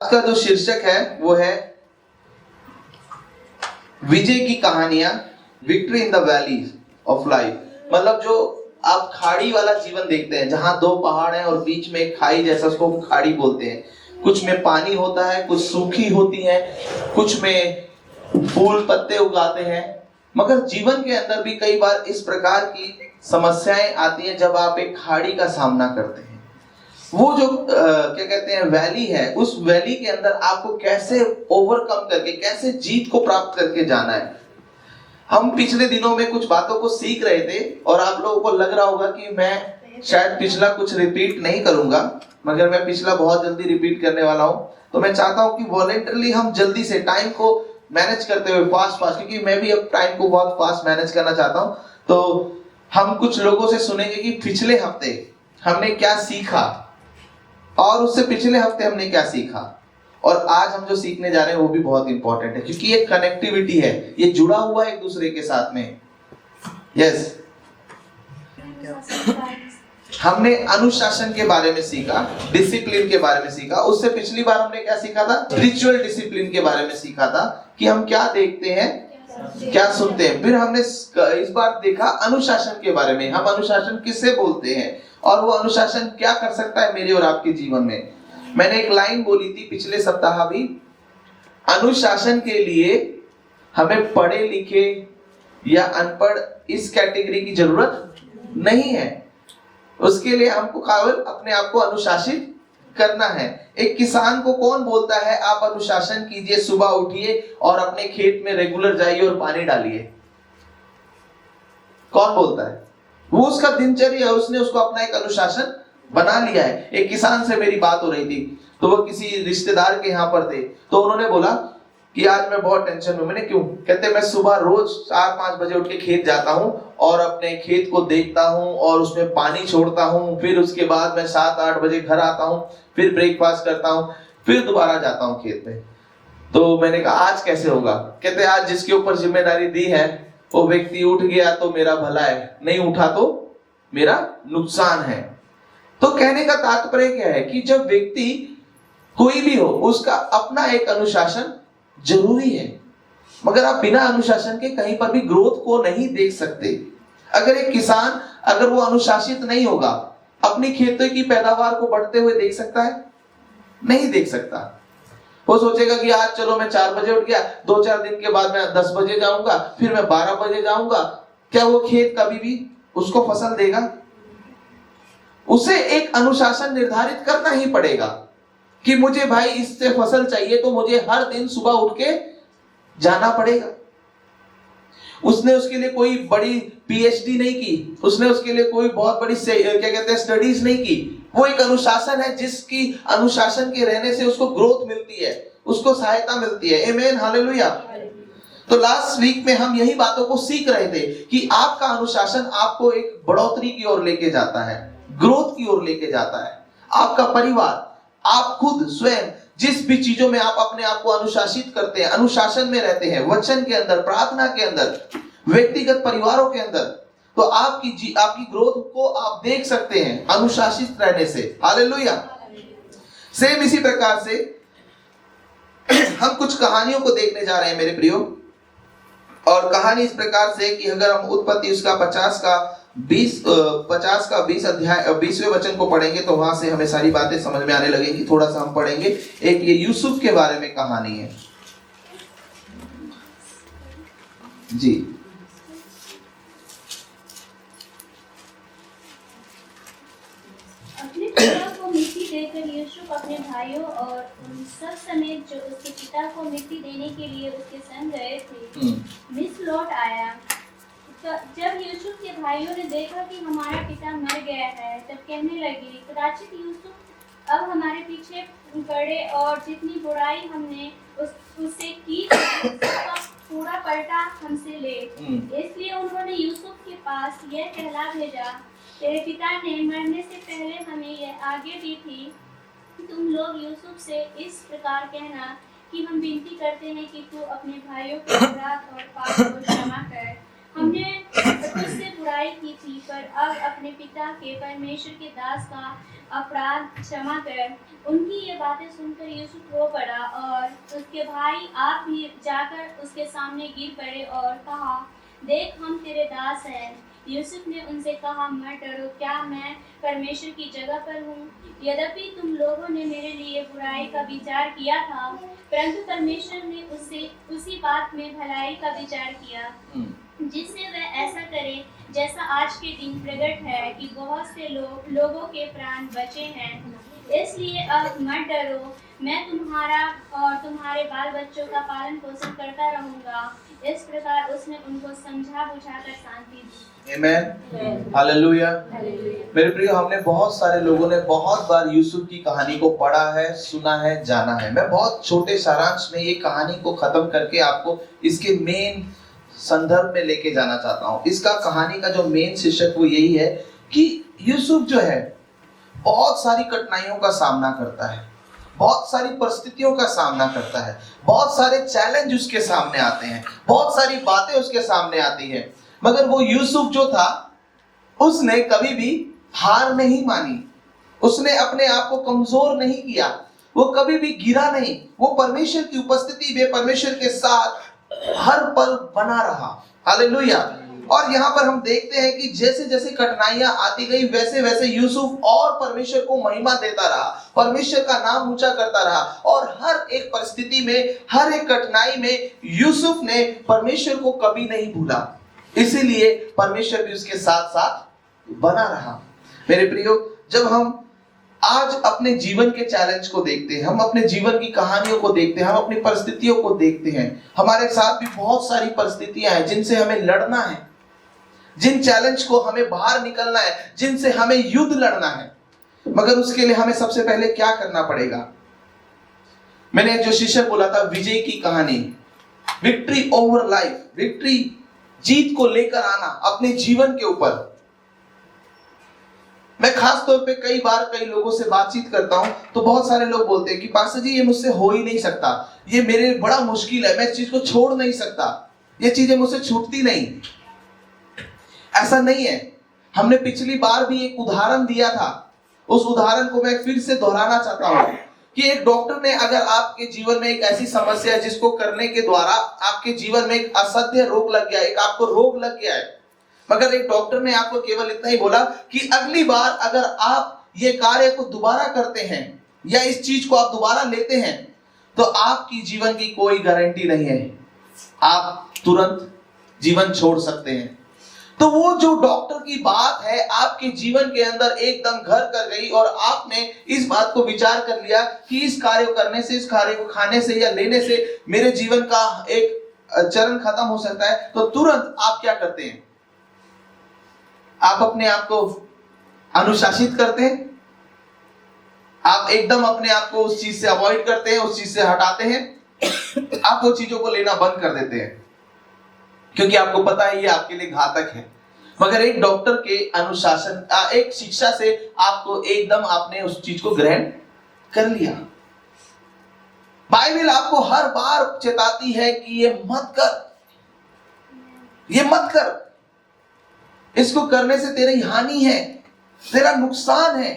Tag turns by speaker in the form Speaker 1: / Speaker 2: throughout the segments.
Speaker 1: आज का जो शीर्षक है वो है विजय की कहानियां, victory in the valleys of life. मतलब जो आप खाड़ी वाला जीवन देखते हैं जहां दो पहाड़ हैं और बीच में एक खाई जैसा, उसको खाड़ी बोलते हैं। कुछ में पानी होता है, कुछ सूखी होती है, कुछ में फूल पत्ते उगाते हैं। मगर जीवन के अंदर भी कई बार इस प्रकार की समस्याएं आती हैं जब आप एक खाड़ी का सामना करते हैं। वो जो क्या कहते हैं वैली है, उस वैली के अंदर आपको कैसे ओवरकम करके, कैसे जीत को प्राप्त करके जाना है। हम पिछले दिनों में कुछ बातों को सीख रहे थे और आप लोगों को लग रहा होगा कि मैं शायद पिछला कुछ रिपीट नहीं करूंगा, मगर मैं पिछला बहुत जल्दी रिपीट करने वाला हूं। तो मैं चाहता हूं कि वॉलेंटरली हम जल्दी से टाइम को मैनेज करते हुए फास्ट, क्योंकि मैं भी अब टाइम को बहुत फास्ट मैनेज करना चाहता हूं। तो हम कुछ लोगों से सुनेंगे कि पिछले हफ्ते हमने क्या सीखा और उससे पिछले हफ्ते हमने क्या सीखा, और आज हम जो सीखने जा रहे हैं वो भी बहुत इंपॉर्टेंट है, क्योंकि ये कनेक्टिविटी है, ये जुड़ा हुआ है एक दूसरे के साथ में। यस, हमने अनुशासन के बारे में सीखा, डिसिप्लिन के बारे में सीखा। उससे पिछली बार हमने क्या सीखा था? स्पिरिचुअल डिसिप्लिन के बारे में सीखा था कि हम क्या देखते हैं, क्या सुनते हैं। फिर हमने इस बार देखा अनुशासन के बारे में, हम अनुशासन किससे बोलते हैं और वो अनुशासन क्या कर सकता है मेरे और आपके जीवन में। मैंने एक लाइन बोली थी पिछले सप्ताह भी, अनुशासन के लिए हमें पढ़े लिखे या अनपढ़ इस कैटेगरी की जरूरत नहीं है। उसके लिए हमको केवल अपने आप को अनुशासित करना है। एक किसान को कौन बोलता है आप अनुशासन कीजिए, सुबह उठिए और अपने खेत में रेगुलर जाइए और पानी डालिए? कौन बोलता है? वो उसका दिनचर्या, उसने उसको अपना एक अनुशासन बना लिया है। एक किसान से मेरी बात हो रही थी, तो वो किसी रिश्तेदार के यहाँ पर थे, तो उन्होंने बोला कि आज मैं बहुत टेंशन में। मैंने क्यों? कहते मैं सुबह रोज 4-5 बजे उठ के खेत जाता हूँ और अपने खेत को देखता हूँ और उसमें पानी छोड़ता हूँ, फिर उसके बाद मैं 7-8 बजे घर आता हूँ, फिर ब्रेकफास्ट करता हूँ, फिर दोबारा जाता हूँ खेत में। तो मैंने कहा आज कैसे होगा? कहते आज जिसके ऊपर जिम्मेदारी दी है वो व्यक्ति उठ गया तो मेरा भला है, नहीं उठा तो मेरा नुकसान है। तो कहने का तात्पर्य क्या है कि जब व्यक्ति कोई भी हो, उसका अपना एक अनुशासन जरूरी है, मगर आप बिना अनुशासन के कहीं पर भी ग्रोथ को नहीं देख सकते। अगर एक किसान, अगर वो अनुशासित नहीं होगा, अपनी खेतों की पैदावार को बढ़ते हुए देख सकता है? नहीं देख सकता। वो सोचेगा कि आज चलो मैं 4 बजे उठ गया, 2-4 दिन के बाद मैं 10 बजे जाऊंगा, फिर मैं 12 बजे जाऊंगा। क्या वो खेत कभी भी उसको फसल देगा? उसे एक अनुशासन निर्धारित करना ही पड़ेगा कि मुझे भाई इससे फसल चाहिए तो मुझे हर दिन सुबह उठ के जाना पड़ेगा। उसने उसके लिए कोई बड़ी पीएचडी नहीं की, उसने उसके लिए कोई बहुत बड़ी क्या कहते हैं स्टडीज नहीं की। वो एक अनुशासन है जिसकी अनुशासन के रहने से उसको ग्रोथ मिलती है, उसको सहायता मिलती है। आमीन, हालेलुया। तो लास्ट वीक में हम यही बातों को सीख रहे थे कि आपका अनुशासन आपको एक बढ़ोतरी की ओर लेके जाता है, ग्रोथ की ओर लेके जाता है। आपका परिवार, आप खुद स्वयं जिस भी चीजों में आप अपने आप को अनुशासित करते हैं, अनुशासन में रहते हैं, वचन के अंदर, प्रार्थना के अंदर, व्यक्तिगत परिवारों के अंदर, तो आपकी ग्रोथ को आप देख सकते हैं अनुशासित रहने से। हालेलुया। सेम इसी प्रकार से हम कुछ कहानियों को देखने जा रहे हैं मेरे प्रियो। और कहानी इस प्रकार से कि अगर हम उत्पत्ति उसका 50 का 20 अध्याय 20वें वचन को पढ़ेंगे तो वहां से हमें सारी बातें समझ में आने लगेंगी। थोड़ा सा हम पढ़ेंगे। एक ये यूसुफ के बारे में कहानी है जी।
Speaker 2: अपने पिता को मिट्टी देकर यूसुफ अपने भाइयों और उन सब समेत जो उसके पिता को मिट्टी देने के लिए उसके संग गए थे, मिस्र लौट आया। तो जब यूसुफ के भाइयों ने देखा कि हमारा पिता मर गया है, तब कहने लगे, कदाचित यूसुफ अब हमारे पीछे पड़े और जितनी बुराई हमने उससे की उसका पूरा पलटा हमसे ले। इसलिए उन्होंने यूसुफ के पास यह कहला भेजा, तेरे पिता ने मरने से पहले हमें यह आज्ञा दी थी, तुम लोग यूसुफ से इस प्रकार कहना कि हम विनती करते हैं कि तू अपने भाइयों के अपराध और पाप को क्षमा कर। हमने उससे बुराई की थी, पर अब अपने पिता के परमेश्वर के दास का अपराध क्षमा कर। उनकी ये बातें सुनकर यूसुफ रो पड़ा और उसके भाई आप भी जाकर उसके सामने गिर पड़े और कहा, देख हम तेरे दास हैं। यूसुफ ने उनसे कहा, मत डरो, क्या मैं परमेश्वर की जगह पर हूँ? यद्यपि तुम लोगों ने मेरे लिए बुराई का विचार किया था, परंतु परमेश्वर ने उसी बात में भलाई का विचार किया, जिससे वह ऐसा करे जैसा आज के दिन प्रकट है कि बहुत से लोगों के प्राण बचे हैं। इसलिए अब मत डरो, मैं तुम्हारा और तुम्हारे बाल बच्चों का पालन पोषण करता रहूंगा। इस प्रकार उसने उनको समझा बुझाकर शांति दी।
Speaker 1: आमेन, हालेलुया। मेरे प्रिय, हमने बहुत सारे लोगों ने बहुत बार यूसुफ की कहानी को पढ़ा है, सुना है, जाना है। मैं बहुत छोटे सारांश में ये कहानी को खत्म करके आपको इसके मेन संदर्भ में लेके जाना चाहता हूँ। इसका कहानी का जो मेन शीर्षक वो यही है कि यूसुफ जो है बहुत सारी कठिनाइयों का सामना करता है, बहुत सारी परिस्थितियों का सामना करता है, बहुत सारे चैलेंज उसके सामने आते हैं, बहुत सारी बातें उसके सामने आती है, मगर वो यूसुफ जो था उसने कभी भी हार नहीं मानी, उसने अपने आप को कमजोर नहीं किया, वो कभी भी गिरा नहीं। वो परमेश्वर की उपस्थिति में परमेश्वर के साथ हर पल बना रहा। हालेलुया। और यहाँ पर हम देखते हैं कि जैसे जैसे कठिनाइयां आती गई वैसे वैसे यूसुफ और परमेश्वर को महिमा देता रहा, परमेश्वर का नाम ऊंचा करता रहा, और हर एक परिस्थिति में, हर एक कठिनाई में यूसुफ ने परमेश्वर को कभी नहीं भूला। इसीलिए परमेश्वर भी उसके साथ साथ बना रहा। मेरे प्रियो, जब हम आज अपने जीवन के चैलेंज को देखते हैं, हम अपने जीवन की कहानियों को देखते हैं, हम अपनी परिस्थितियों को देखते हैं, हमारे साथ भी बहुत सारी परिस्थितियां हैं जिनसे हमें लड़ना है, जिन चैलेंज को हमें बाहर निकलना है, जिनसे हमें युद्ध लड़ना है। मगर उसके लिए हमें सबसे पहले क्या करना पड़ेगा? मैंने जो शीर्षक बोला था, विजय की कहानी, विक्ट्री ओवर लाइफ, विक्ट्री, जीत को लेकर आना अपने जीवन के ऊपर। मैं खास तौर पे कई बार कई लोगों से बातचीत करता हूं तो बहुत सारे लोग बोलते हैं कि पास्टर जी ये मुझसे हो ही नहीं सकता, ये मेरे बड़ा मुश्किल है, मैं इस चीज को छोड़ नहीं सकता, ये चीजें मुझसे छूटती नहीं। ऐसा नहीं है। हमने पिछली बार भी एक उदाहरण दिया था, उस उदाहरण को मैं फिर से दोहराना चाहता हूं कि एक डॉक्टर ने अगर आपके जीवन में एक ऐसी समस्या है जिसको करने के द्वारा आपके जीवन में एक असाध्य रोग लग गया, एक आपको रोग लग गया है, मगर एक डॉक्टर ने आपको केवल इतना ही बोला कि अगली बार अगर आप ये कार्य को दोबारा करते हैं या इस चीज को आप दोबारा लेते हैं तो आपकी जीवन की कोई गारंटी नहीं है, आप तुरंत जीवन छोड़ सकते हैं। तो वो जो डॉक्टर की बात है आपके जीवन के अंदर एकदम घर कर गई और आपने इस बात को विचार कर लिया कि इस कार्य को करने से, इस कार्य को खाने से या लेने से मेरे जीवन का एक चरण खत्म हो सकता है, तो तुरंत आप क्या करते हैं? आप अपने आप को अनुशासित करते हैं, आप एकदम अपने आप को उस चीज से अवॉइड करते हैं, उस चीज से हटाते हैं, आप वो चीजों को लेना बंद कर देते हैं क्योंकि आपको पता है ये आपके लिए घातक है। मगर एक डॉक्टर के अनुशासन, एक शिक्षा से आपको एकदम आपने उस चीज को ग्रहण कर लिया। बाइबल आपको हर बार चेताती है कि ये मत कर, ये मत कर, इसको करने से तेरी हानि है, तेरा नुकसान है।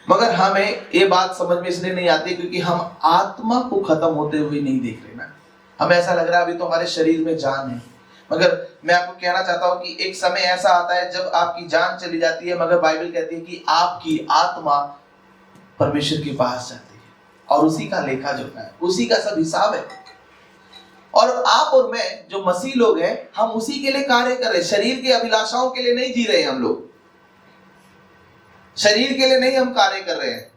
Speaker 1: मगर हमें ये बात समझ में इसलिए नहीं आती क्योंकि हम आत्मा को खत्म होते हुए नहीं देख रहे ना। हमें ऐसा लग रहा है अभी तो हमारे शरीर में जान है, मगर मैं आपको कहना चाहता हूं कि एक समय ऐसा आता है जब आपकी जान चली जाती है, मगर बाइबल कहती है कि आपकी आत्मा परमेश्वर के पास जाती है और उसी का लेखा जोखा है, उसी का सब हिसाब है। और आप और मैं जो मसीह लोग हैं, हम उसी के लिए कार्य कर रहे हैं। शरीर की अभिलाषाओं के लिए नहीं जी रहे हैं, हम लोग शरीर के लिए नहीं हम कार्य कर रहे हैं,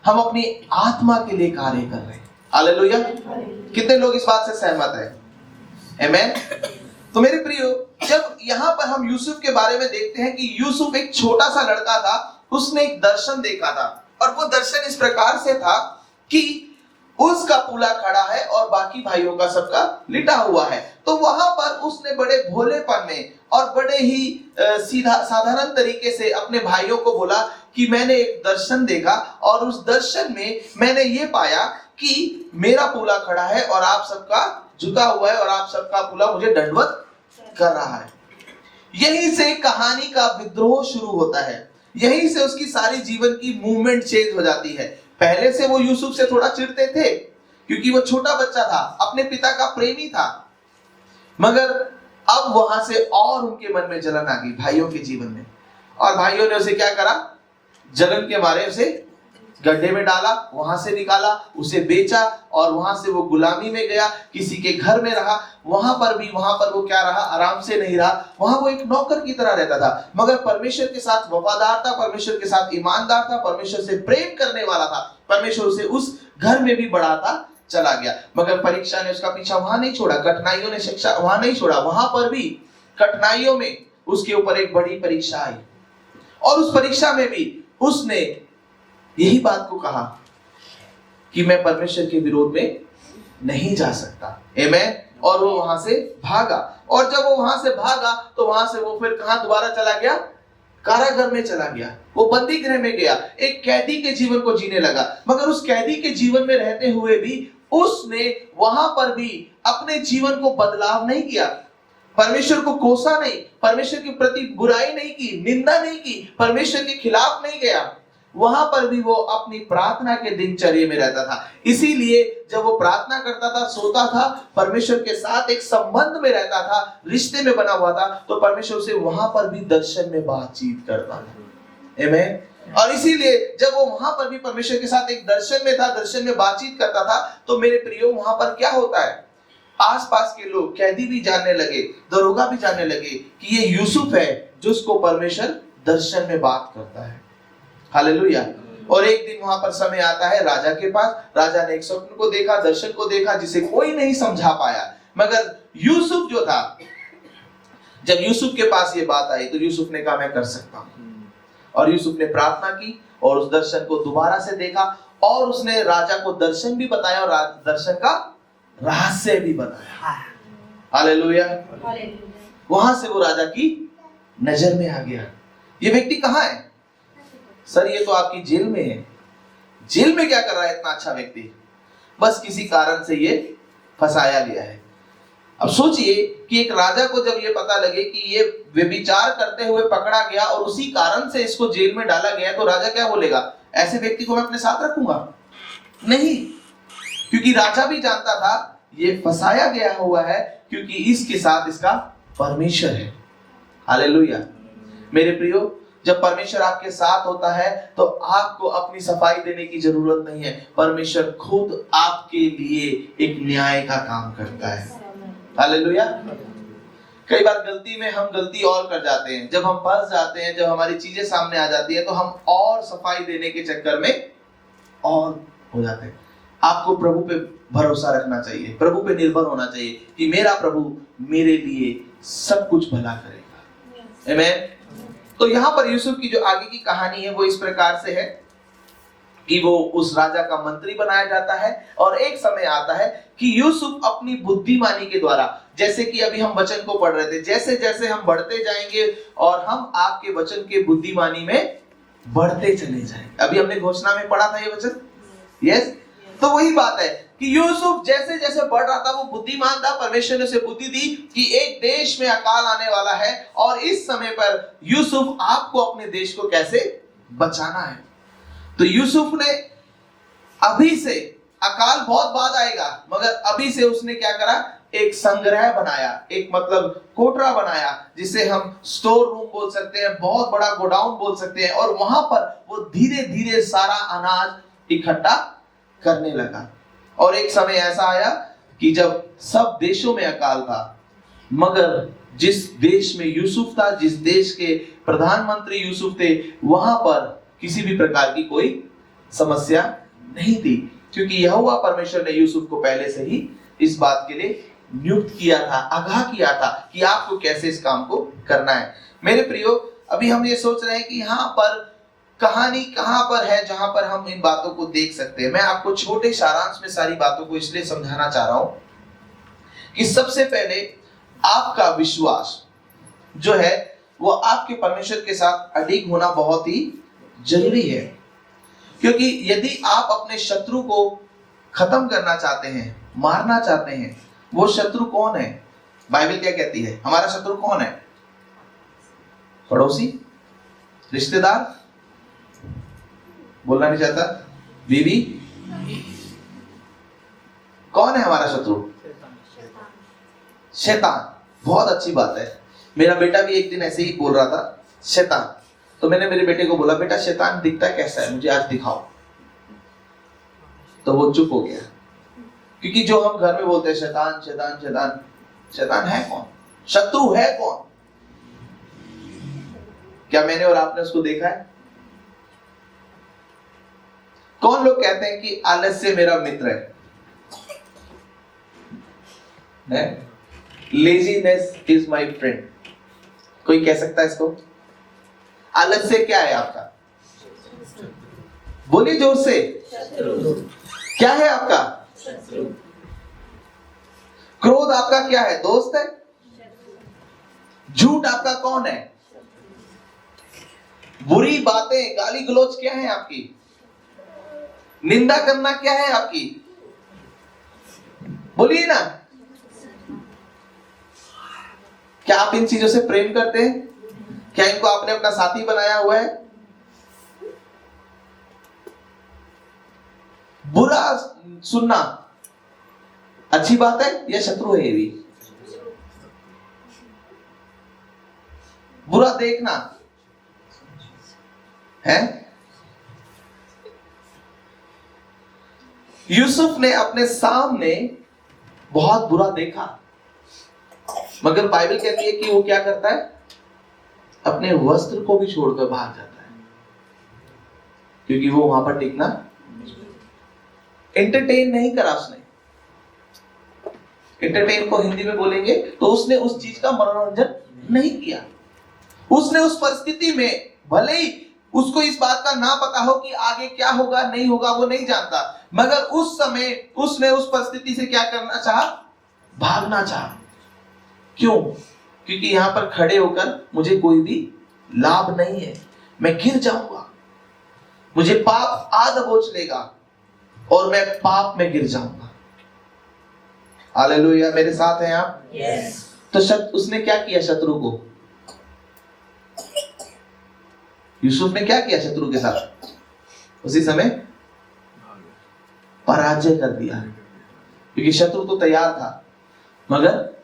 Speaker 1: हम अपनी आत्मा के लिए कार्य कर रहे हैं। हालेलुया। कितने लोग इस बात से सहमत हैं? आमेन। तो मेरे प्रियो, जब यहाँ पर हम यूसुफ के बारे में देखते हैं कि यूसुफ एक छोटा सा लड़का था, उसने एक दर्शन देखा था और वो दर्शन इस प्रकार से था कि उसका पूला खड़ा है और बाकी भाइयों का सबका लिटा हुआ है। तो वहां पर उसने बड़े भोलेपन में और बड़े ही सीधा साधारण तरीके से अपने भाइयों को बोला कि मैंने एक दर्शन देखा और उस दर्शन में मैंने ये पाया कि मेरा पूला खड़ा है और आप सबका झुका हुआ है और आप सबका पूला मुझे दंडवत कर रहा है। यहीं से कहानी का विद्रोह शुरू होता है, यहीं से उसकी सारी जीवन की मूवमेंट चेंज हो जाती है। पहले से वो यूसुफ से थोड़ा चिढ़ते थे क्योंकि वो छोटा बच्चा था, अपने पिता का प्रेमी था, मगर अब वहां से और उनके मन में जलन आ गई भाइयों के जीवन में, और भाइयों ने उसे क्या करा, जलन के मारे उसे गड्ढे में डाला, वहां से निकाला, उसे बेचा और वहां से वो गुलामी में गया, किसी के घर में रहा। वहां पर वो क्या रहा, आराम से नहीं रहा, वहां वो एक नौकर की तरह रहता था, मगर परमेश्वर के साथ वफादार था, परमेश्वर के साथ ईमानदार था, परमेश्वर से प्रेम करने वाला था, परमेश्वर उसे उस घर में भी बढ़ाता चला गया। मगर परीक्षा ने उसका पीछा वहां नहीं छोड़ा, कठिनाइयों ने शिक्षा वहां नहीं छोड़ा, वहां पर भी कठिनाइयों में उसके ऊपर एक बड़ी परीक्षा आई, और उस परीक्षा में भी उसने यही बात को कहा कि मैं परमेश्वर के विरोध में नहीं जा सकता। आमेन। और वो वहां से भागा, और जब वो वहां से भागा तो वहां से वो फिर कहां दोबारा चला गया, कारागार में चला गया, वो बंदी गृह में गया, एक कैदी के जीवन को जीने लगा। मगर उस कैदी के जीवन में रहते हुए भी उसने वहां पर भी अपने जीवन को बदलाव नहीं किया, परमेश्वर को कोसा नहीं, परमेश्वर के प्रति बुराई नहीं की, निंदा नहीं की, परमेश्वर के खिलाफ नहीं गया। वहां पर भी वो अपनी प्रार्थना के दिनचर्या में रहता था। इसीलिए जब वो प्रार्थना करता था, सोता था, परमेश्वर के साथ एक संबंध में रहता था, रिश्ते में बना हुआ था, तो परमेश्वर से वहां पर भी दर्शन में बातचीत करता था। आमीन। और इसीलिए जब वो वहां पर भी परमेश्वर के साथ एक दर्शन में था, दर्शन में बातचीत करता था, तो मेरे प्रियो वहां पर क्या होता है, आसपास के लोग, कैदी भी जानने लगे, दरोगा भी जानने लगे कि ये यूसुफ है जिसको परमेश्वर दर्शन में बात करता है। हालेलुया। और एक दिन वहां पर समय आता है राजा के पास, राजा ने एक स्वप्न को देखा, दर्शन को देखा, जिसे कोई नहीं समझा पाया, मगर यूसुफ जो था, जब यूसुफ के पास ये बात आई तो यूसुफ ने कहा मैं कर सकता हूं, और यूसुफ ने प्रार्थना की और उस दर्शन को दोबारा से देखा, और उसने राजा को दर्शन भी बताया और दर्शन का रहस्य भी बताया। हालेलुया। वहां से वो राजा की नजर में आ गया। ये व्यक्ति कहां है सर? ये तो आपकी जेल में है। जेल में क्या कर रहा है इतना अच्छा व्यक्ति? बस किसी कारण से ये फंसाया गया है। अब सोचिए कि एक राजा को जब ये पता लगे कि ये व्यभिचार करते हुए पकड़ा गया और उसी कारण से इसको जेल में डाला गया, तो राजा क्या बोलेगा, ऐसे व्यक्ति को मैं अपने साथ रखूंगा? नहीं, क्योंकि राजा भी जानता था ये फंसाया गया हुआ है, क्योंकि इसके साथ इसका परमेश्वर है। हालेलुया। मेरे प्रियो, जब परमेश्वर आपके साथ होता है तो आपको अपनी सफाई देने की जरूरत नहीं है, परमेश्वर खुद आपके लिए एक न्याय का काम करता है। हालेलुया। कई बार गलती में हम गलती और कर जाते हैं, जब हम फंस जाते हैं, जब हमारी चीजें सामने आ जाती है, तो हम और सफाई देने के चक्कर में और हो जाते हैं। आपको प्रभु पे भरोसा रखना चाहिए, प्रभु पे निर्भर होना चाहिए कि मेरा प्रभु मेरे लिए सब कुछ भला करेगा। आमीन। तो यहाँ पर यूसुफ की जो आगे की कहानी है वो इस प्रकार से है कि वो उस राजा का मंत्री बनाया जाता है, और एक समय आता है कि यूसुफ अपनी बुद्धिमानी के द्वारा, जैसे कि अभी हम वचन को पढ़ रहे थे, जैसे जैसे हम बढ़ते जाएंगे और हम आपके वचन के बुद्धिमानी में बढ़ते चले जाएंगे। अभी हमने घोषणा में पढ़ा था ये वचन, यस। तो वही बात है कि यूसुफ जैसे जैसे बढ़ रहा था वो बुद्धिमान था, परमेश्वर ने उसे बुद्धि दी कि एक देश में अकाल आने वाला है, और इस समय पर यूसुफ आपको अपने देश को कैसे बचाना है। तो यूसुफ ने अभी से, अकाल बहुत बाद आएगा, मगर अभी से उसने क्या करा, एक संग्रह बनाया, एक मतलब कोठरा बनाया, जिसे हम स्टोर रूम बोल सकते हैं, बहुत बड़ा गोडाउन बोल सकते हैं, और वहां पर वो धीरे धीरे सारा अनाज इकट्ठा करने लगा। और एक समय ऐसा आया कि जब सब देशों में अकाल था, मगर जिस देश में यूसुफ था, जिस देश के प्रधानमंत्री यूसुफ थे, वहां पर किसी भी प्रकार की कोई समस्या नहीं थी, क्योंकि यहोवा परमेश्वर ने यूसुफ को पहले से ही इस बात के लिए नियुक्त किया था, आगाह किया था कि आपको कैसे इस काम को करना है। मेरे प्रियो, अभी हम ये सोच रहे हैं कि यहाँ पर कहानी कहां पर है जहां पर हम इन बातों को देख सकते हैं। मैं आपको छोटे सारांश में सारी बातों को इसलिए समझाना चाह रहा हूं कि सबसे पहले आपका विश्वास जो है वो आपके परमेश्वर के साथ अडिग होना बहुत ही जरूरी है, क्योंकि यदि आप अपने शत्रु को खत्म करना चाहते हैं, मारना चाहते हैं, वो शत्रु कौन है? बाइबल क्या कहती है? हमारा शत्रु कौन है? पड़ोसी, रिश्तेदार, बोलना नहीं चाहता, बीवी। कौन है हमारा शत्रु? शैतान। बहुत अच्छी बात है। मेरा बेटा भी एक दिन ऐसे ही बोल रहा था, शैतान। तो मैंने मेरे बेटे को बोला, बेटा शैतान दिखता कैसा है, मुझे आज दिखाओ। तो वो चुप हो गया, क्योंकि जो हम घर में बोलते हैं शैतान शैतान शैतान, शैतान है कौन? शत्रु है कौन? क्या मैंने और आपने उसको देखा है? कौन लोग कहते हैं कि आलस्य मेरा मित्र है? Laziness is my friend. कोई कह सकता है इसको? आलस्य क्या है आपका? बोलिए जोर से। क्या है आपका? क्रोध आपका क्या है? दोस्त है। झूठ आपका कौन है? बुरी बातें, गाली गलौज क्या है आपकी? निंदा करना क्या है आपकी? बोलिए ना। क्या आप इन चीजों से प्रेम करते हैं? क्या इनको आपने अपना साथी बनाया हुआ है? बुरा सुनना अच्छी बात है या शत्रु है ये भी? बुरा देखना है? यूसुफ ने अपने सामने बहुत बुरा देखा, मगर बाइबल कहती है कि वो क्या करता है? अपने वस्त्र को भी छोड़कर भाग जाता है, क्योंकि वो वहां पर टिकना, एंटरटेन नहीं करा उसने। एंटरटेन को हिंदी में बोलेंगे तो उसने उस चीज का मनोरंजन नहीं किया। उसने उस परिस्थिति में, भले ही उसको इस बात का ना पता हो कि आगे क्या होगा नहीं होगा, वो नहीं जानता, मगर उस समय उसने उस परिस्थिति से क्या करना चाहा? भागना चाहा। क्यों? क्योंकि यहां पर खड़े होकर मुझे कोई भी लाभ नहीं है, मैं गिर जाऊंगा, मुझे पाप आ दबोच लेगा और मैं पाप में गिर जाऊंगा। हालेलुया, मेरे साथ हैं आप? yes. तो उसने क्या किया शत्रु को? यूसुफ ने क्या किया शत्रु के साथ? उसी समय पराजय कर दिया, क्योंकि शत्रु तो तैयार था, मगर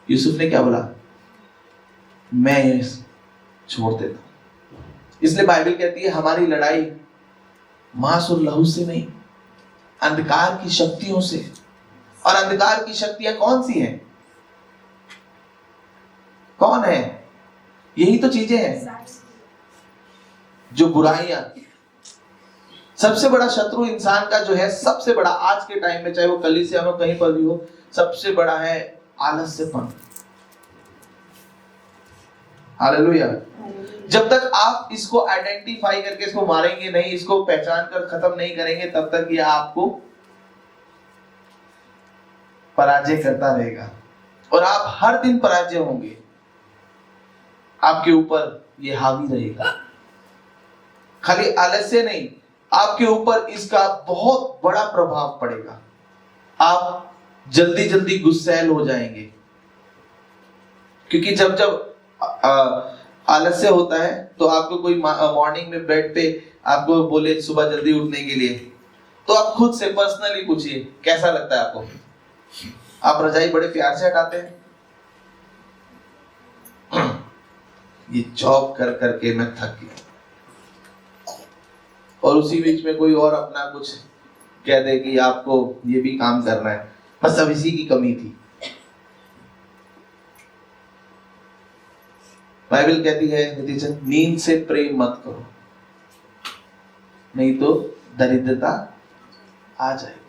Speaker 1: यूसुफ ने क्या बोला? मैं ये छोड़ देता हूं। इसलिए बाइबल कहती है हमारी लड़ाई मांस और लहू से नहीं, अंधकार की शक्तियों से। और अंधकार की शक्तियां कौन सी हैं? कौन है? यही तो चीजें हैं, जो बुराइयां। सबसे बड़ा शत्रु इंसान का जो है, सबसे बड़ा आज के टाइम में, चाहे वो कलीसिया में कहीं पर भी हो, सबसे बड़ा है आलस्यपन। हालेलुया। जब तक आप इसको आइडेंटिफाई करके इसको मारेंगे नहीं, इसको पहचान कर खत्म नहीं करेंगे, तब तक ये आपको पराजय करता रहेगा और आप हर दिन पराजय होंगे। आपके ऊपर ये हावी रहेगा। खाली आलस्य नहीं, आपके ऊपर इसका बहुत बड़ा प्रभाव पड़ेगा। आप जल्दी जल्दी गुस्सैल हो जाएंगे, क्योंकि जब जब आलस्य होता है तो आपको कोई मॉर्निंग में बेड पे आपको बोले सुबह जल्दी उठने के लिए, तो आप खुद से पर्सनली पूछिए कैसा लगता है आपको? आप रजाई बड़े प्यार से हटाते हैं? ये जॉब कर करके मैं थक गया, और उसी बीच में कोई और अपना कुछ कह दे कि आपको ये भी काम करना है, बस अब इसी की कमी थी। बाइबल कहती है नींद से प्रेम मत करो, नहीं तो दरिद्रता आ जाएगी।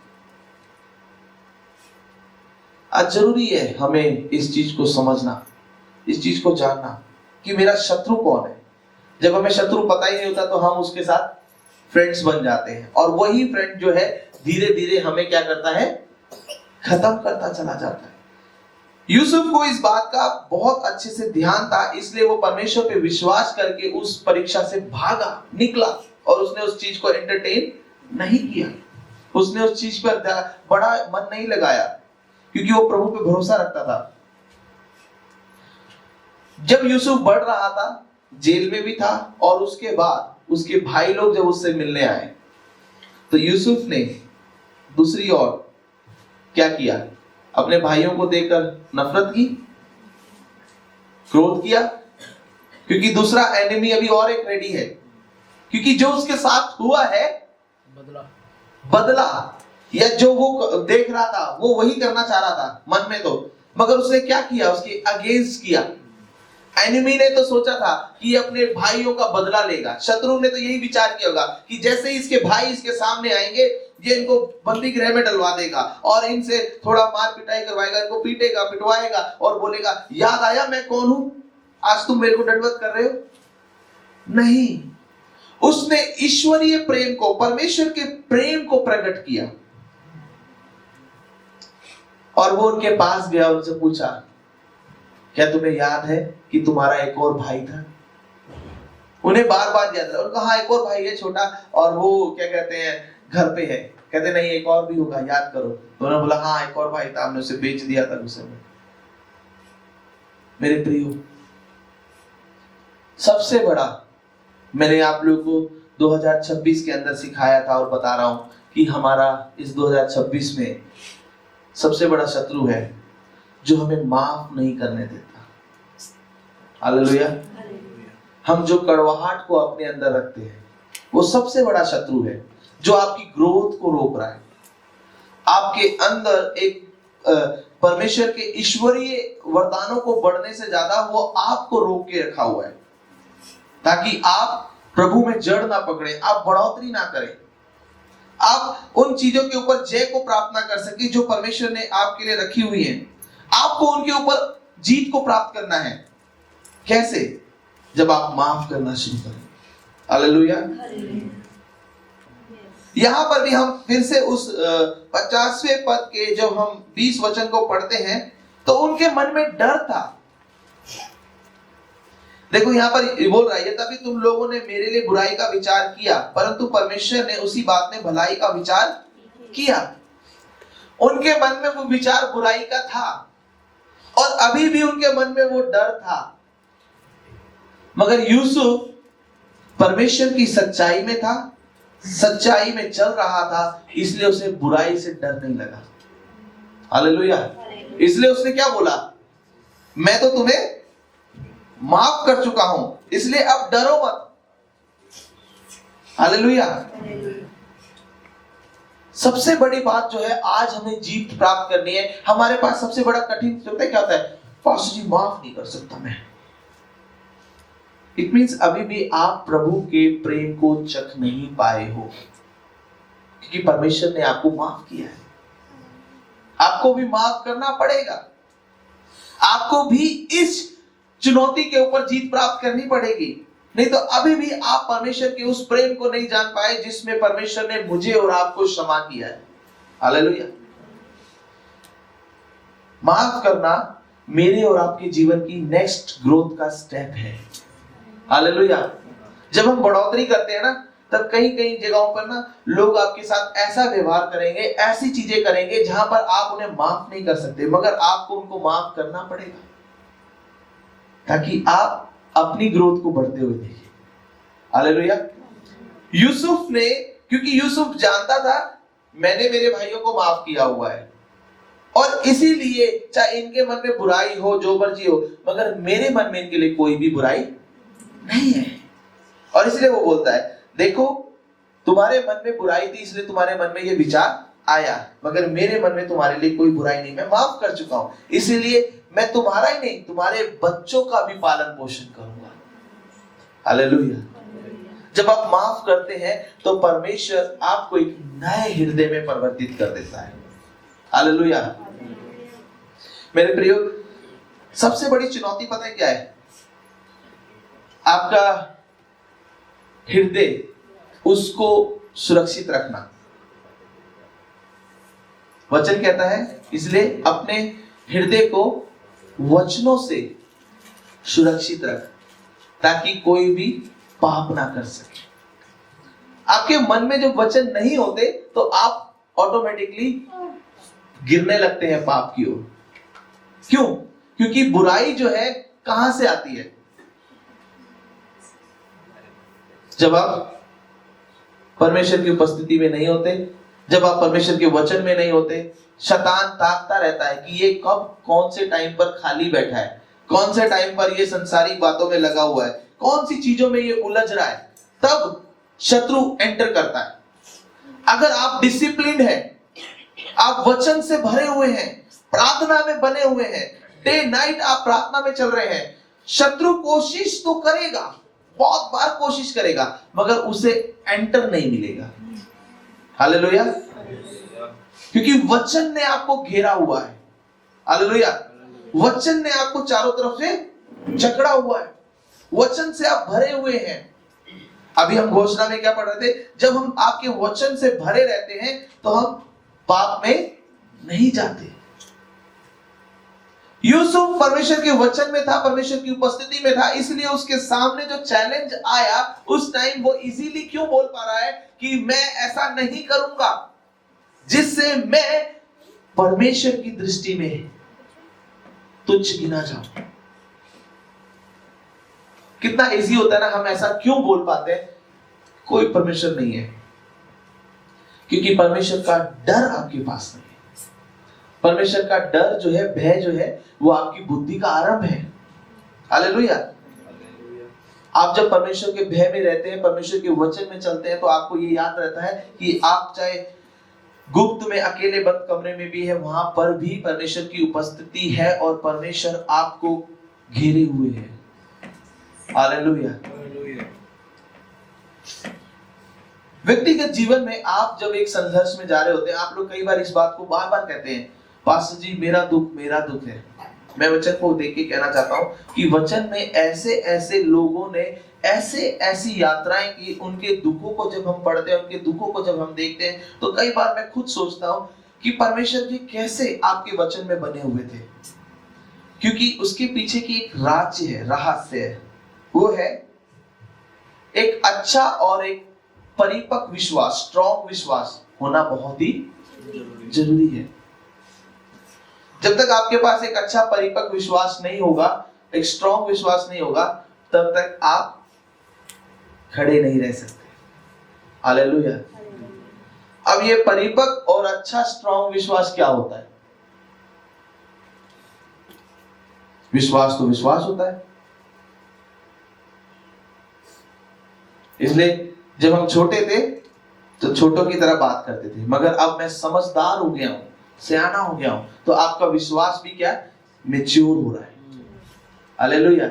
Speaker 1: आज जरूरी है हमें इस चीज को समझना, इस चीज को जानना कि मेरा शत्रु कौन है। जब हमें शत्रु पता ही नहीं होता तो हम उसके साथ फ्रेंड्स बन जाते हैं, और वही फ्रेंड जो है धीरे धीरे हमें क्या करता है? खत्म करता चला जाता है। यूसुफ को इस बात का बहुत अच्छे से ध्यान था, इसलिए वो परमेश्वर पे विश्वास करके उस परीक्षा से भागा, निकला, और उसने उस चीज को एंटरटेन नहीं किया। उसने उस चीज पर बड़ा मन नहीं लगाया, क्योंकि वो प्रभु पे भरोसा रखता था। जब यूसुफ बढ़ रहा था, जेल में भी था, और उसके बाद उसके भाई लोग जब उससे मिलने आए तो यूसुफ ने दूसरी ओर क्या किया? अपने भाइयों को देखकर नफरत की, क्रोध किया, क्योंकि दूसरा एनिमी अभी और एक रेडी है। क्योंकि जो उसके साथ हुआ है बदला, या जो वो देख रहा था वो वही करना चाह रहा था मन में, तो मगर उसने क्या किया? उसके अगेंस्ट किया। एनिमी ने तो सोचा था कि अपने भाइयों का बदला लेगा, शत्रु ने तो यही विचार किया होगा कि जैसे ही इसके भाई इसके सामने आएंगे ये इनको बंदी गृह में डलवा देगा और इनसे थोड़ा मार पिटाई करवाएगा, इनको पीटेगा, पिटवाएगा और बोलेगा, याद आया मैं कौन हूं, आज तुम मेरे को दंडवत कर रहे हो। नहीं, उसने ईश्वरीय प्रेम को, परमेश्वर के प्रेम को प्रकट किया और वो उनके पास गया, उनसे पूछा, क्या तुम्हें याद है कि तुम्हारा एक और भाई था? उन्हें बार बार याद था। उनका हाँ एक और भाई है छोटा, और वो क्या कहते हैं घर पे है। कहते नहीं एक और भी होगा, याद करो। तो उन्होंने बोला हाँ एक और भाई था, हमने उसे बेच दिया था गुस्से में। मेरे प्रियो, सबसे बड़ा मैंने आप लोगों को 2026 के अंदर सिखाया था और बता रहा हूं कि हमारा इस 2026 में सबसे बड़ा शत्रु है जो हमें माफ नहीं करने देता। हालेलुया। हम जो कड़वाहट को अपने अंदर रखते हैं वो सबसे बड़ा शत्रु है जो आपकी ग्रोथ को रोक रहा है। आपके अंदर एक परमेश्वर के ईश्वरीय वरदानों को बढ़ने से ज्यादा वो आपको रोक के रखा हुआ है, ताकि आप प्रभु में जड़ ना पकड़े, आप बढ़ोतरी ना करें, आप उन चीजों के ऊपर जय को प्राप्त ना कर सके जो परमेश्वर ने आपके लिए रखी हुई है। आपको उनके ऊपर जीत को प्राप्त करना है। कैसे? जब आप माफ करना शुरू करें। हालेलुया। यहां पर भी हम फिर से उस 50वें पद के जब हम 20 वचन को पढ़ते हैं तो उनके मन में डर था। देखो यहां पर बोल रहा है, तभी तुम लोगों ने मेरे लिए बुराई का विचार किया, परंतु परमेश्वर ने उसी बात में भलाई का विचार किया। उनके मन में वो विचार बुराई का था और अभी भी उनके मन में वो डर था, मगर यूसुफ परमेश्वर की सच्चाई में था, सच्चाई में चल रहा था, इसलिए उसे बुराई से डर नहीं लगा। हालेलुया। इसलिए उसने क्या बोला? मैं तो तुम्हें माफ कर चुका हूं, इसलिए अब डरो मत। हालेलुया। सबसे बड़ी बात जो है, आज हमें जीत प्राप्त करनी है। हमारे पास सबसे बड़ा कठिन होता है, क्या होता है? पास्टर जी माफ नहीं कर सकता मैं। इट मीन्स अभी भी आप प्रभु के प्रेम को चख नहीं पाए हो, क्योंकि परमेश्वर ने आपको माफ किया है। आपको भी माफ करना पड़ेगा, आपको भी इस चुनौती के ऊपर जीत प्राप्त करनी पड़ेगी, नहीं तो अभी भी आप परमेश्वर के उस प्रेम को नहीं जान पाए जिसमें परमेश्वर ने मुझे और आपको क्षमा किया है। हालेलुया। माफ करना मेरे और आपके जीवन की नेक्स्ट ग्रोथ का स्टेप है। हालेलुया। जब हम बढ़ोतरी करते हैं ना, तब कई कई जगहों पर ना लोग आपके साथ ऐसा व्यवहार करेंगे, ऐसी चीजें करेंगे जहां पर आप उन्हें माफ नहीं कर सकते, मगर आपको उनको माफ करना पड़ेगा ताकि आप अपनी ग्रोथ को बढ़ते हुए देखिए। हालेलुया। यूसुफ ने, क्योंकि यूसुफ जानता था मैंने मेरे भाइयों को माफ किया हुआ है, और इसीलिए चाहे इनके मन में बुराई हो, जो मर्जी हो, मगर मेरे मन में इनके लिए कोई भी बुराई नहीं है। और इसलिए वो बोलता है, देखो तुम्हारे मन में बुराई थी इसलिए तुम्हारे मन में ये विचार आया, मगर मेरे मन में तुम्हारे लिए कोई बुराई नहीं, मैं माफ कर चुका हूं, इसीलिए मैं तुम्हारा ही नहीं तुम्हारे बच्चों का भी पालन पोषण करूंगा। हालेलुया। जब आप माफ करते हैं तो परमेश्वर आपको एक नए हृदय में परिवर्तित कर देता है। हालेलुया। मेरे प्रियो, सबसे बड़ी चुनौती पता है क्या है? आपका हृदय, उसको सुरक्षित रखना। वचन कहता है, इसलिए अपने हृदय को वचनों से सुरक्षित रख, ताकि कोई भी पाप ना कर सके। आपके मन में जब वचन नहीं होते तो आप ऑटोमेटिकली गिरने लगते हैं पाप की ओर। क्यों? क्योंकि बुराई जो है कहां से आती है? जब आप परमेश्वर की उपस्थिति में नहीं होते, जब आप परमेश्वर के वचन में नहीं होते, शैतान ताकता रहता है कि ये कब कौन से टाइम पर खाली बैठा है, कौन से टाइम पर ये संसारिक बातों में लगा हुआ है, कौन सी चीजों में ये उलझ रहा है, तब शत्रु एंटर करता है। अगर आप डिसिप्लिन्ड हैं, आप वचन से भरे हुए हैं, प्रार्थना में बने हुए हैं, डे नाइट आप प्रार्थना में चल रहे हैं, शत्रु कोशिश तो करेगा, बहुत बार कोशिश करेगा, मगर उसे एंटर नहीं मिलेगा। हालेलुया। क्योंकि वचन ने आपको घेरा हुआ है। हालेलुया। वचन ने आपको चारों तरफ से जकड़ा हुआ है, वचन से आप भरे हुए हैं। अभी हम घोषणा में क्या पढ़ रहे थे, जब हम आपके वचन से भरे रहते हैं तो हम पाप में नहीं जाते। यूसुफ परमेश्वर के वचन में था, परमेश्वर की उपस्थिति में था, इसलिए उसके सामने जो चैलेंज आया उस टाइम वो इजीली क्यों बोल पा रहा है कि मैं ऐसा नहीं करूंगा जिससे मैं परमेश्वर की दृष्टि में तुच्छ गिना जाऊं। कितना इजी होता है ना, हम ऐसा क्यों बोल पाते हैं? कोई परमेश्वर नहीं है, क्योंकि परमेश्वर का डर आपके पास नहीं है। परमेश्वर का डर जो है, भय जो है, वो आपकी बुद्धि का आरंभ है। हालेलुया। आप जब परमेश्वर के भय में रहते हैं, परमेश्वर के वचन में चलते हैं, तो आपको ये याद रहता है कि आप चाहे गुप्त में अकेले बंद कमरे में भी है, वहां पर भी परमेश्वर की उपस्थिति है और परमेश्वर आपको घेरे हुए है। हालेलुया। व्यक्तिगत जीवन में आप जब एक संघर्ष में जा रहे होते हैं, आप लोग कई बार इस बात को बार बार कहते हैं, पास्टर जी मेरा दुख है। मैं वचन को देख के कहना चाहता हूं कि वचन में ऐसे ऐसे लोगों ने ऐसी यात्राएं की, उनके दुखों को जब हम पढ़ते हैं, उनके दुखों को जब हम देखते हैं, तो कई बार मैं खुद सोचता हूं कि परमेश्वर जी कैसे आपके वचन में बने हुए थे। क्योंकि उसके पीछे की एक राज्य है, रहस्य है, वो है एक अच्छा और एक परिपक्व विश्वास, स्ट्रॉन्ग विश्वास होना बहुत ही जरूरी है। जब तक आपके पास एक अच्छा परिपक्व विश्वास नहीं होगा, एक स्ट्रॉन्ग विश्वास नहीं होगा, तब तक आप खड़े नहीं रह सकते। हालेलुया। अब ये परिपक्व और अच्छा स्ट्रॉन्ग विश्वास क्या होता है? विश्वास तो विश्वास होता है। इसलिए जब हम छोटे थे तो छोटों की तरह बात करते थे, मगर अब मैं समझदार हो गया हूं, सियाना हो गया हूं, तो आपका विश्वास भी क्या, मैच्योर हो रहा है। हालेलुया।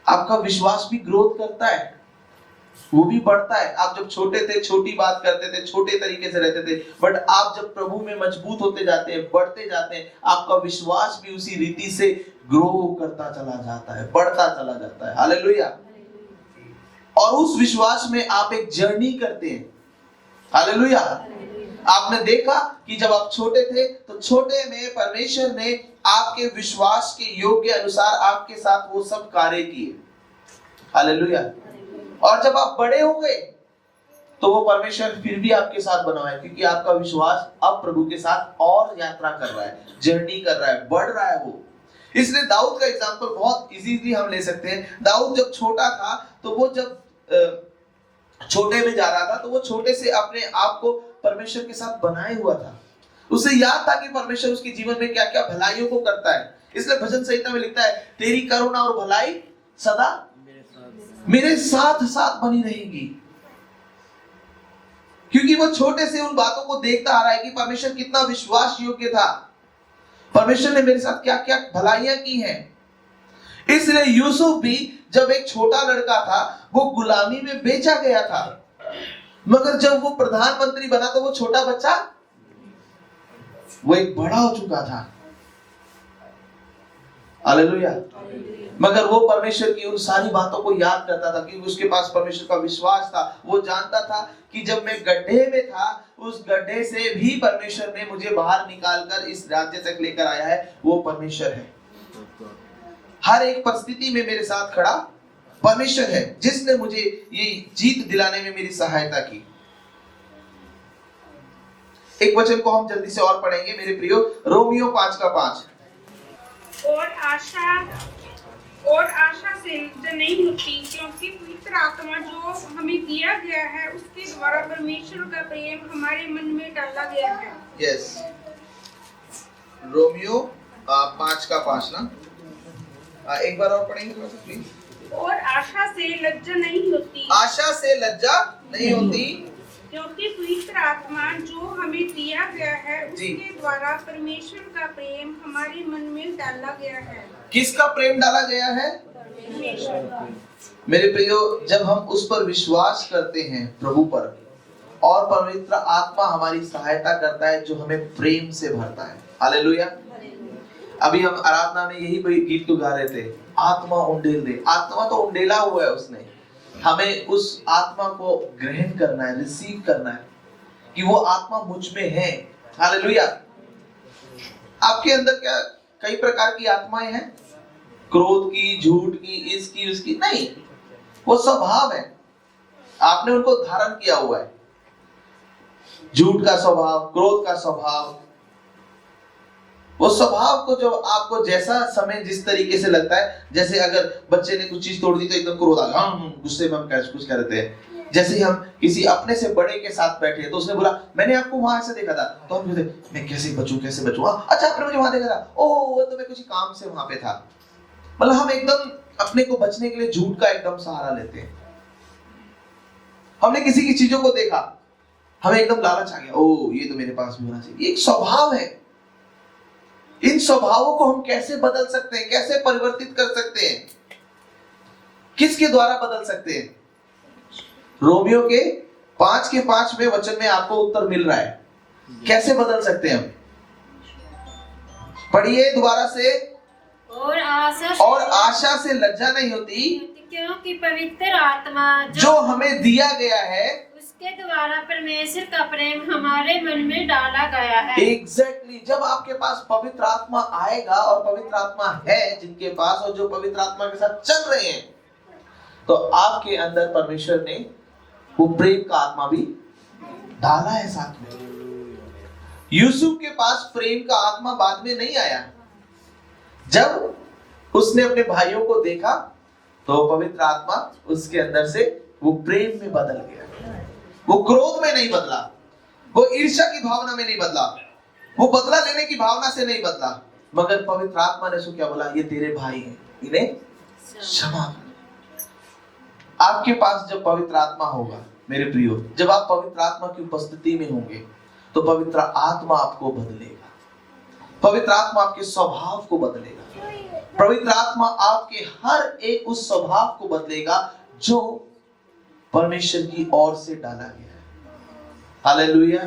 Speaker 1: आपका विश्वास भी ग्रोथ करता है, वो भी बढ़ता है। आप जब छोटे थे, छोटी बात करते थे, छोटे तरीके से रहते थे, बट आप जब प्रभु में मजबूत होते जाते हैं, बढ़ते जाते हैं, आपका विश्वास भी उसी रीति से ग्रो करता चला जाता है, बढ़ता चला जाता है। हालेलुया। और उस विश्वास में आप एक जर्नी करते हैं। हालेलुया। आपने देखा कि जब आप छोटे थे तो छोटे में परमेश्वर ने आपके विश्वास के योग्य अनुसार आपके साथ वो सब कार्य किए। हालेलुया। और जब आप बड़े हो गए तो वो परमेश्वर फिर भी आपके साथ बना है, क्योंकि आपका विश्वास अब प्रभु के साथ और यात्रा कर रहा है, जर्नी कर रहा है, बढ़ रहा है वो। इसलिए दाऊद का एग्जांपल बहुत इजीली हम ले सकते हैं। दाऊद जब छोटा था तो वो जब छोटे में जा रहा था, तो वो छोटे से अपने आप को परमेश्वर के साथ बनाए हुआ था। उसे याद था कि परमेश्वर उसके जीवन में क्या क्या भलाइयों को करता है। इसलिए भजन संहिता में लिखता है, तेरी करुणा और भलाई सदा मेरे साथ साथ बनी रहेगी। क्योंकि वो छोटे से उन बातों को देखता आ रहा है कि परमेश्वर कितना विश्वास योग्य था, परमेश्वर ने मेरे साथ क्या क्या भलाइयां की हैं। इसलिए यूसुफ भी जब एक छोटा लड़का था, वो गुलामी में बेचा गया था, मगर जब वो प्रधानमंत्री बना तो वो छोटा बच्चा, वो एक बड़ा हो चुका था। हालेलुया। मगर वो परमेश्वर की उन सारी बातों को याद करता था, क्योंकि उसके पास परमेश्वर का विश्वास था। वो जानता था कि जब मैं गड्ढे में था, उस गड्ढे से भी परमेश्वर ने मुझे बाहर निकालकर इस राज्य तक लेकर आया है। वो परमेश्वर है, हर एक परिस्थिति में मेरे साथ खड़ा परमेश्वर है, जिसने मुझे ये जीत दिलाने में मेरी सहायता की। एक वचन को हम जल्दी से और पढ़ेंगे मेरे प्रियो, रोमियो 5:5।
Speaker 3: और आशा से जो नहीं होती, क्योंकि पवित्र पवित्र आत्मा जो हमें दिया गया है उसके द्वारा परमेश्वर का प्रेम हमारे मन में डाला गया है।
Speaker 1: यस, रोमियो 5:5 ना, एक बार और पढ़ेंगे प्लीज।
Speaker 3: और आशा से लज्जा नहीं होती,
Speaker 1: आशा से लज्जा नहीं होती,
Speaker 3: क्योंकि पवित्र आत्मा जो हमें दिया गया है
Speaker 1: जी।
Speaker 3: उसके द्वारा परमेश्वर का प्रेम हमारे मन में डाला गया है।
Speaker 1: किसका प्रेम डाला गया है?
Speaker 3: परमेश्वर का।
Speaker 1: मेरे प्रियो, जब हम उस पर विश्वास करते हैं प्रभु पर, और पवित्र आत्मा हमारी सहायता करता है जो हमें प्रेम से भरता है। हालेलुया। अभी हम आराधना में यही गीत तो गा रहे थे, आत्मा उंडेल दे। आत्मा तो उंडेला हुआ है उसने, हमें उस आत्मा को ग्रहण करना है, रिसीव करना है कि वो आत्मा मुझ में है। हालेलुया। आपके अंदर क्या कई प्रकार की आत्माएं हैं? क्रोध की, झूठ की, इसकी उसकी नहीं, वो स्वभाव है, आपने उनको धारण किया हुआ है। झूठ का स्वभाव, क्रोध का स्वभाव, वो स्वभाव को जो आपको जैसा समय जिस तरीके से लगता है, जैसे अगर बच्चे ने कुछ चीज तोड़ दी तो एकदम क्रोध आ गया, गुस्से में हम कुछ कर देते हैं। जैसे हम किसी अपने से बड़े के साथ बैठे हैं तो उसने बोला मैंने आपको वहां ऐसे देखा था, तो हम कहते मैं कैसे बचूं। अच्छा आपने मुझे वहां देखा था, ओह वो तो मैं कुछ काम से वहां पे था। मतलब हम एकदम अपने को बचने के लिए झूठ का एकदम सहारा लेते हैं। हमने किसी की चीजों को देखा, हमें एकदम लालच आ गया, ओह ये तो मेरे पास भी होना चाहिए। एक स्वभाव है। इन स्वभावों को हम कैसे बदल सकते हैं, कैसे परिवर्तित कर सकते हैं, किसके द्वारा बदल सकते हैं? रोमियो के 5:5 वचन में आपको उत्तर मिल रहा है। कैसे बदल सकते हैं हम? पढ़िए दोबारा से। और आशा से लज्जा नहीं होती,
Speaker 4: क्योंकि पवित्र आत्मा
Speaker 1: जो हमें दिया गया है
Speaker 4: उसके द्वारा परमेश्वर का प्रेम हमारे मन में डाला गया है।
Speaker 1: एग्जैक्टली। जब आपके पास पवित्र आत्मा आएगा, और पवित्र आत्मा है जिनके पास, और जो पवित्र आत्मा के साथ चल रहे हैं, तो आपके अंदर परमेश्वर ने वो प्रेम का आत्मा भी डाला है साथ में। यूसुफ के पास प्रेम का आत्मा बाद में नहीं आया। जब उसने अपने भाइयों को देखा तो पवित्र आत्मा उसके अंदर से वो प्रेम में बदल गया। वो क्रोध में नहीं बदला, वो ईर्ष्या की भावना में नहीं बदला, वो बदला लेने की भावना से नहीं बदला, मगर पवित्र आत्मा ने क्या बोला, ये तेरे भाई हैं, इन्हें क्षमा कर। आपके पास जब पवित्र आत्मा होगा मेरे प्रियो, जब आप पवित्र आत्मा की उपस्थिति में होंगे, तो पवित्र आत्मा आपको बदलेगा। पवित्र आत्मा आपके स्वभाव को बदलेगा। पवित्र आत्मा आपके हर एक उस स्वभाव को बदलेगा जो परमेश्वर की ओर से डाला गया है। हालेलुया।